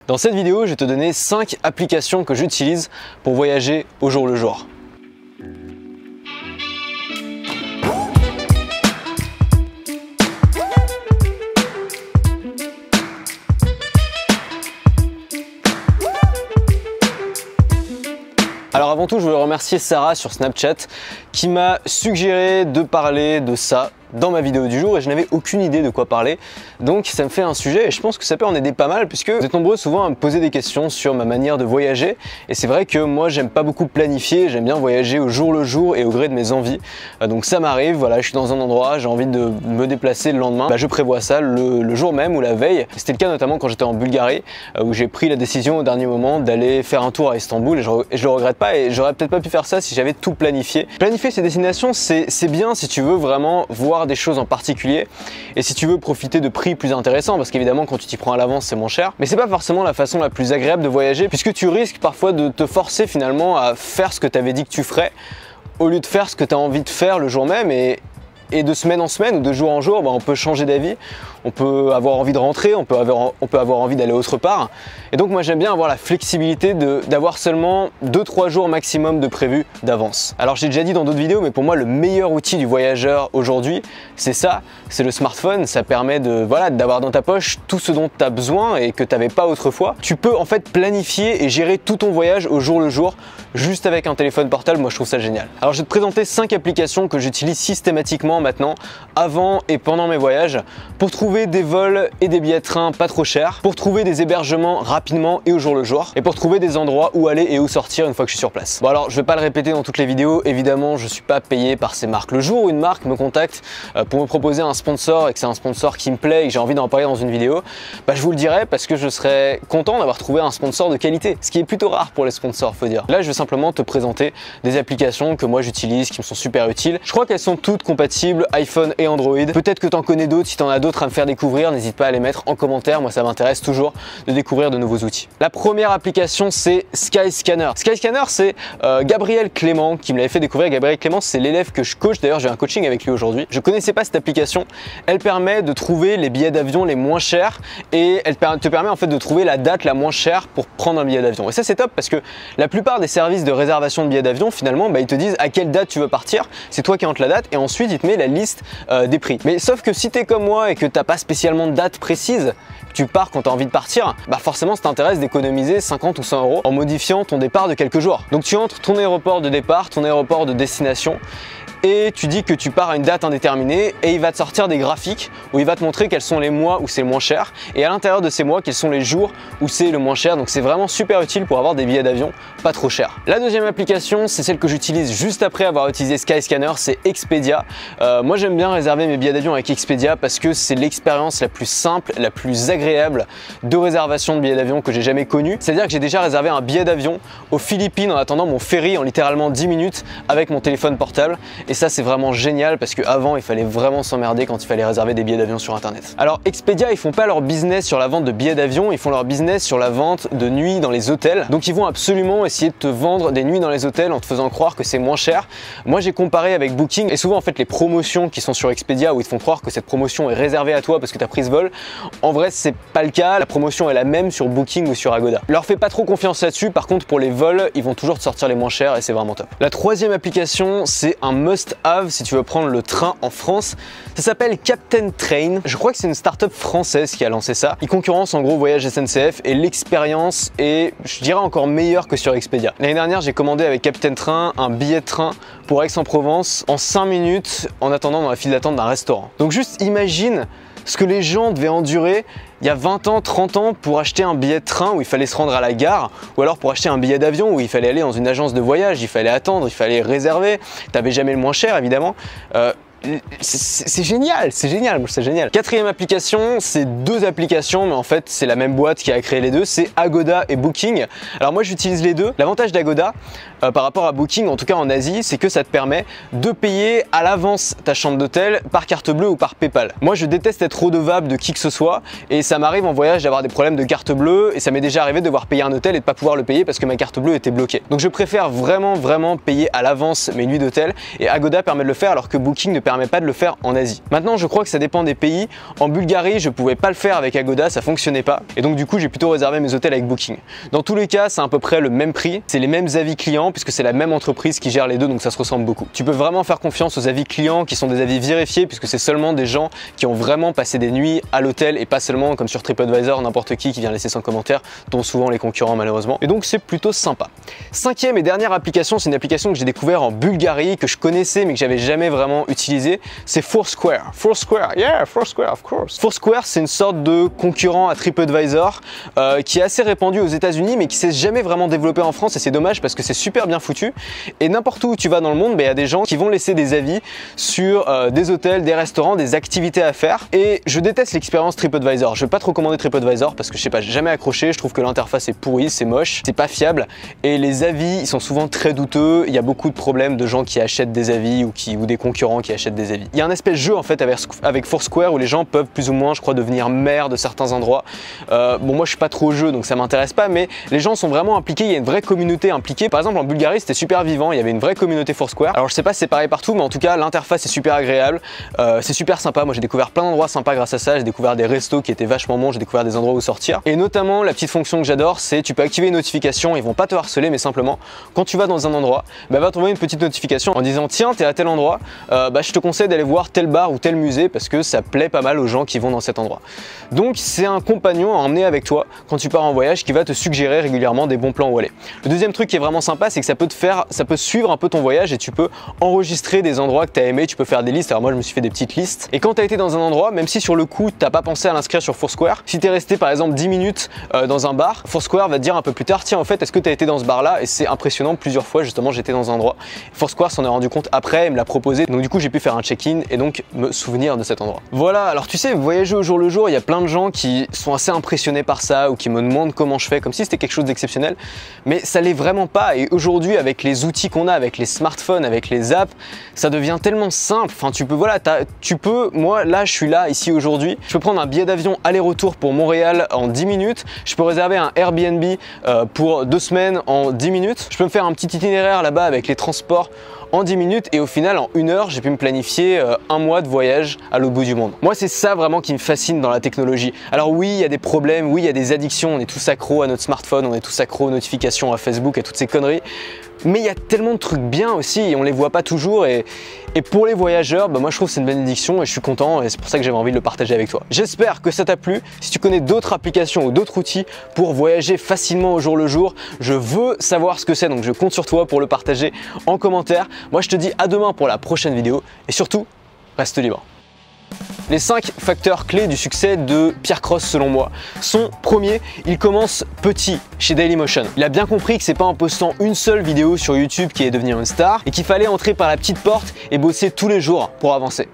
Dans cette vidéo, je vais te donner 5 applications que j'utilise pour voyager au jour le jour. Alors avant tout, je voulais remercier Sarah sur Snapchat qui m'a suggéré de parler de ça dans ma vidéo du jour et je n'avais aucune idée de quoi parler, donc ça me fait un sujet et je pense que ça peut en aider pas mal puisque vous êtes nombreux souvent à me poser des questions sur ma manière de voyager et c'est vrai que moi j'aime pas beaucoup planifier, j'aime bien voyager au jour le jour et au gré de mes envies, donc ça m'arrive, voilà, je suis dans un endroit, j'ai envie de me déplacer le lendemain, je prévois ça le jour même ou la veille. C'était le cas notamment quand j'étais en Bulgarie où j'ai pris la décision au dernier moment d'aller faire un tour à Istanbul et je le regrette pas et j'aurais peut-être pas pu faire ça si j'avais tout planifié. Planifier ces destinations c'est bien si tu veux vraiment voir des choses en particulier et si tu veux profiter de prix plus intéressants parce qu'évidemment quand tu t'y prends à l'avance c'est moins cher, mais c'est pas forcément la façon la plus agréable de voyager puisque tu risques parfois de te forcer finalement à faire ce que tu avais dit que tu ferais au lieu de faire ce que tu as envie de faire le jour même et de semaine en semaine ou de jour en jour, on peut changer d'avis, on peut avoir envie de rentrer, on peut avoir envie d'aller autre part. Et donc moi j'aime bien avoir la flexibilité d'avoir seulement 2-3 jours maximum de prévu d'avance. Alors j'ai déjà dit dans d'autres vidéos, mais pour moi le meilleur outil du voyageur aujourd'hui, c'est ça, c'est le smartphone. Ça permet d'avoir dans ta poche tout ce dont tu as besoin et que tu n'avais pas autrefois. Tu peux en fait planifier et gérer tout ton voyage au jour le jour, juste avec un téléphone portable. Moi je trouve ça génial. Alors je vais te présenter 5 applications que j'utilise systématiquement maintenant, avant et pendant mes voyages, pour trouver des vols et des billets de train pas trop chers, pour trouver des hébergements rapidement et au jour le jour, et pour trouver des endroits où aller et où sortir une fois que je suis sur place. Bon alors je vais pas le répéter dans toutes les vidéos, évidemment je suis pas payé par ces marques. Le jour où une marque me contacte pour me proposer un sponsor et que c'est un sponsor qui me plaît et que j'ai envie d'en parler dans une vidéo, je vous le dirai parce que je serais content d'avoir trouvé un sponsor de qualité, ce qui est plutôt rare pour les sponsors faut dire. Là je vais simplement te présenter des applications que moi j'utilise, qui me sont super utiles. Je crois qu'elles sont toutes compatibles iPhone et Android. Peut-être que tu en connais d'autres, si tu en as d'autres à me faire découvrir, n'hésite pas à les mettre en commentaire, moi ça m'intéresse toujours de découvrir de nouveaux outils. La première application c'est Skyscanner. Skyscanner c'est Gabriel Clément qui me l'avait fait découvrir. Gabriel Clément c'est l'élève que je coach, d'ailleurs j'ai un coaching avec lui aujourd'hui. Je connaissais pas cette application, elle permet de trouver les billets d'avion les moins chers et elle te permet en fait de trouver la date la moins chère pour prendre un billet d'avion. Et ça c'est top parce que la plupart des services de réservation de billets d'avion finalement ils te disent à quelle date tu veux partir, c'est toi qui rentres la date et ensuite il te met la liste des prix. Mais sauf que si tu es comme moi et que tu n'as pas spécialement de date précise, tu pars quand tu as envie de partir, forcément ça t'intéresse d'économiser 50 ou 100 euros en modifiant ton départ de quelques jours. Donc tu entres ton aéroport de départ, ton aéroport de destination et tu dis que tu pars à une date indéterminée et il va te sortir des graphiques où il va te montrer quels sont les mois où c'est le moins cher et à l'intérieur de ces mois quels sont les jours où c'est le moins cher. Donc c'est vraiment super utile pour avoir des billets d'avion pas trop chers. La deuxième application c'est celle que j'utilise juste après avoir utilisé Skyscanner, c'est Expedia. Moi j'aime bien réserver mes billets d'avion avec Expedia parce que c'est l'expérience la plus simple, la plus agréable de réservation de billets d'avion que j'ai jamais connue. C'est-à-dire que j'ai déjà réservé un billet d'avion aux Philippines en attendant mon ferry en littéralement 10 minutes avec mon téléphone portable. Et ça c'est vraiment génial parce qu'avant il fallait vraiment s'emmerder quand il fallait réserver des billets d'avion sur internet. Alors Expedia ils font pas leur business sur la vente de billets d'avion, ils font leur business sur la vente de nuits dans les hôtels. Donc ils vont absolument essayer de te vendre des nuits dans les hôtels en te faisant croire que c'est moins cher. Moi j'ai comparé avec Booking et souvent en fait les promotions qui sont sur Expedia où ils te font croire que cette promotion est réservée à toi parce que tu as pris ce vol, en vrai c'est pas le cas, la promotion est la même sur Booking ou sur Agoda. Leur fais pas trop confiance là-dessus, par contre pour les vols ils vont toujours te sortir les moins chers et c'est vraiment top. La troisième application c'est un must-have si tu veux prendre le train en France. Ça s'appelle Captain Train. Je crois que c'est une start-up française qui a lancé ça. Ils concurrencent en gros Voyage SNCF et l'expérience est, je dirais, encore meilleure que sur Expedia. L'année dernière, j'ai commandé avec Captain Train un billet de train pour Aix-en-Provence en 5 minutes en attendant dans la file d'attente d'un restaurant. Donc juste imagine ce que les gens devaient endurer il y a 20 ans, 30 ans pour acheter un billet de train où il fallait se rendre à la gare ou alors pour acheter un billet d'avion où il fallait aller dans une agence de voyage, il fallait attendre, il fallait réserver, t'avais jamais le moins cher évidemment. C'est génial, moi c'est génial. Quatrième application, c'est 2 applications, mais en fait c'est la même boîte qui a créé les deux, c'est Agoda et Booking. Alors moi j'utilise les deux. L'avantage d'Agoda, par rapport à Booking, en tout cas en Asie, c'est que ça te permet de payer à l'avance ta chambre d'hôtel par carte bleue ou par PayPal. Moi je déteste être redevable de qui que ce soit et ça m'arrive en voyage d'avoir des problèmes de carte bleue et ça m'est déjà arrivé de devoir payer un hôtel et de pas pouvoir le payer parce que ma carte bleue était bloquée. Donc je préfère vraiment payer à l'avance mes nuits d'hôtel et Agoda permet de le faire alors que Booking ne permet pas de le faire en Asie. Maintenant je crois que ça dépend des pays. En Bulgarie je pouvais pas le faire avec Agoda, ça fonctionnait pas et donc du coup j'ai plutôt réservé mes hôtels avec Booking. Dans tous les cas c'est à peu près le même prix, c'est les mêmes avis clients puisque c'est la même entreprise qui gère les deux donc ça se ressemble beaucoup. Tu peux vraiment faire confiance aux avis clients qui sont des avis vérifiés puisque c'est seulement des gens qui ont vraiment passé des nuits à l'hôtel et pas seulement comme sur TripAdvisor n'importe qui vient laisser son commentaire, dont souvent les concurrents malheureusement. Et donc c'est plutôt sympa. Cinquième et dernière application, c'est une application que j'ai découvert en Bulgarie, que je connaissais mais que j'avais jamais vraiment utilisée, c'est Foursquare. Foursquare, yeah, Foursquare of course. Foursquare c'est une sorte de concurrent à TripAdvisor qui est assez répandu aux États-Unis mais qui s'est jamais vraiment développé en France et c'est dommage parce que c'est super bien foutu et n'importe où tu vas dans le monde, il y a des gens qui vont laisser des avis sur des hôtels, des restaurants, des activités à faire et je déteste l'expérience TripAdvisor. Je vais pas te recommander TripAdvisor parce que je sais pas, j'ai jamais accroché, je trouve que l'interface est pourrie, c'est moche, c'est pas fiable et les avis ils sont souvent très douteux, il y a beaucoup de problèmes de gens qui achètent des avis ou des concurrents qui achètent des avis. Il y a un espèce de jeu en fait avec Foursquare où les gens peuvent plus ou moins je crois devenir maire de certains endroits. Bon moi je suis pas trop au jeu donc ça m'intéresse pas mais les gens sont vraiment impliqués, il y a une vraie communauté impliquée. Par exemple en Bulgarie c'était super vivant, il y avait une vraie communauté Foursquare. Alors je sais pas si c'est pareil partout mais en tout cas l'interface est super agréable, c'est super sympa, moi j'ai découvert plein d'endroits sympas grâce à ça, j'ai découvert des restos qui étaient vachement bons, j'ai découvert des endroits où sortir et notamment la petite fonction que j'adore c'est tu peux activer une notification, ils vont pas te harceler mais simplement quand tu vas dans un endroit, va t'envoyer une petite notification en disant tiens t'es à tel endroit, je te conseille d'aller voir tel bar ou tel musée parce que ça plaît pas mal aux gens qui vont dans cet endroit. Donc c'est un compagnon à emmener avec toi quand tu pars en voyage qui va te suggérer régulièrement des bons plans où aller. Le deuxième truc qui est vraiment sympa c'est que ça peut suivre un peu ton voyage et tu peux enregistrer des endroits que tu as aimé, tu peux faire des listes. Alors moi je me suis fait des petites listes et quand tu as été dans un endroit, même si sur le coup t'as pas pensé à l'inscrire sur Foursquare, si tu es resté par exemple 10 minutes dans un bar, Foursquare va te dire un peu plus tard tiens en fait est-ce que tu as été dans ce bar là et c'est impressionnant, plusieurs fois justement j'étais dans un endroit. Foursquare s'en est rendu compte après et me l'a proposé donc du coup j'ai pu faire un check-in et donc me souvenir de cet endroit. Voilà, alors tu sais voyager au jour le jour, il y a plein de gens qui sont assez impressionnés par ça ou qui me demandent comment je fais comme si c'était quelque chose d'exceptionnel mais ça l'est vraiment pas et aujourd'hui avec les outils qu'on a, avec les smartphones, avec les apps, ça devient tellement simple. Enfin tu peux, voilà, moi là je suis là ici aujourd'hui, je peux prendre un billet d'avion aller-retour pour Montréal en 10 minutes, je peux réserver un Airbnb pour 2 semaines en 10 minutes, je peux me faire un petit itinéraire là-bas avec les transports en 10 minutes et au final en 1 heure j'ai pu me planifier un mois de voyage à l'autre bout du monde. Moi c'est ça vraiment qui me fascine dans la technologie. Alors oui il y a des problèmes, oui il y a des addictions, on est tous accros à notre smartphone, on est tous accros aux notifications, à Facebook, à toutes ces conneries. Mais il y a tellement de trucs bien aussi et on les voit pas toujours et pour les voyageurs, moi je trouve que c'est une bénédiction et je suis content et c'est pour ça que j'avais envie de le partager avec toi. J'espère que ça t'a plu. Si tu connais d'autres applications ou d'autres outils pour voyager facilement au jour le jour, je veux savoir ce que c'est donc je compte sur toi pour le partager en commentaire. Moi je te dis à demain pour la prochaine vidéo et surtout, reste libre. Les 5 facteurs clés du succès de Pierre Cross selon moi sont: premier, il commence petit chez Dailymotion. Il a bien compris que c'est pas en postant une seule vidéo sur YouTube qu'il est devenu une star et qu'il fallait entrer par la petite porte et bosser tous les jours pour avancer.